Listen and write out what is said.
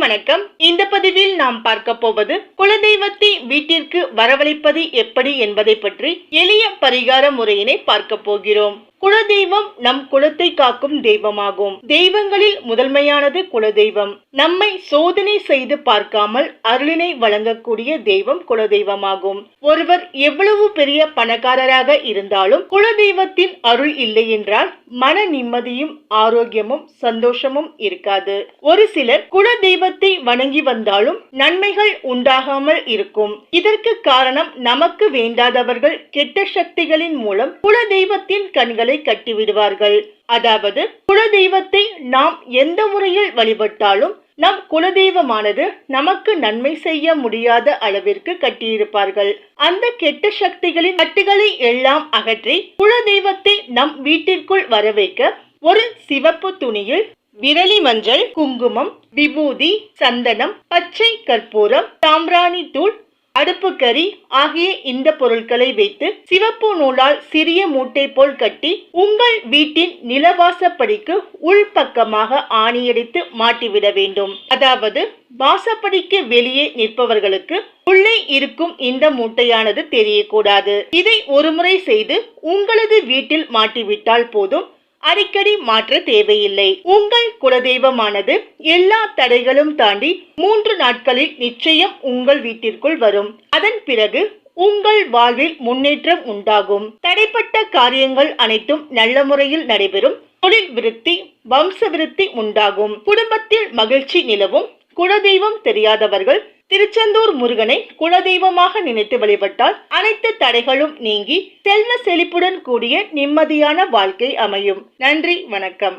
வணக்கம். இந்த பதிவில் நாம் பார்க்க போவது குலதெய்வத்தை வீட்டிற்கு வரவழைப்பது எப்படி என்பதை பற்றி எளிய பரிகார முறையினை பார்க்க போகிறோம். குலதெய்வம் நம் குலத்தை காக்கும் தெய்வமாகும். தெய்வங்களில் முதன்மையானது குலதெய்வம். நம்மை சோதனை செய்து பார்க்காமல் அருளினை வழங்கக்கூடிய தெய்வம் குலதெய்வமாகும். ஒருவர் எவ்வளவு பெரிய பணக்காரராக இருந்தாலும் குலதெய்வத்தின் அருள் இல்லை என்றால் மன நிம்மதியும் ஆரோக்கியமும் சந்தோஷமும் இருக்காது. ஒரு சிலர் குலதெய்வத்தை வணங்கி வந்தாலும் நன்மைகள் உண்டாகாமல் இருக்கும். இதற்கு காரணம் நமக்கு வேண்டாதவர்கள் கெட்ட சக்திகளின் மூலம் குலதெய்வத்தின் கண்களை கட்டிவிடுவார்கள். அதாவது குலதெய்வத்தை நாம் எந்த முறையில் வழிபட்டாலும் நம் குலதெய்வமானது நமக்கு நன்மை செய்ய முடியாத அளவிற்கு கட்டியிருப்பார்கள். அந்த கெட்ட சக்திகளின் கட்டுகளை எல்லாம் அகற்றி குலதெய்வத்தை நம் வீட்டிற்குள் வரவைக்க ஒரு சிவப்பு துணியில் விரலி மஞ்சள், குங்குமம், விபூதி, சந்தனம், பச்சை கற்பூரம், சாம்பிராணி தூள், அடுப்பு கறி ஆகிய இந்த பொருட்களை வைத்து சிவப்பு நூலால் சிறிய மூட்டை போல் கட்டி உங்கள் வீட்டின் நிலவாசப்படிக்கு உள்பக்கமாக ஆணியடித்து மாட்டிவிட வேண்டும். அதாவது வாசப்படிக்கு வெளியே நிற்பவர்களுக்கு உள்ளே இருக்கும் இந்த மூட்டையானது தெரியக்கூடாது. இதை ஒருமுறை செய்து உங்களது வீட்டில் மாட்டிவிட்டால் போதும். அடிக்கடி மாற்ற தேவையில்லை. உங்கள் குலதெய்வமானது எல்லா தடைகளும் தாண்டி 3 நாட்களில் நிச்சயம் உங்கள் வீட்டிற்குள் வரும். அதன் பிறகு உங்கள் வாழ்வில் முன்னேற்றம் உண்டாகும். தடைப்பட்ட காரியங்கள் அனைத்தும் நல்ல முறையில் நடைபெறும். தொழில் விருத்தி, வம்ச விருத்தி உண்டாகும். குடும்பத்தில் மகிழ்ச்சி நிலவும். குலதெய்வம் தெரியாதவர்கள் திருச்செந்தூர் முருகனை குலதெய்வமாக நினைத்து வழிபட்டால் அனைத்து தடைகளும் நீங்கி செல்வ செழிப்புடன் கூடிய நிம்மதியான வாழ்க்கை அமையும். நன்றி, வணக்கம்.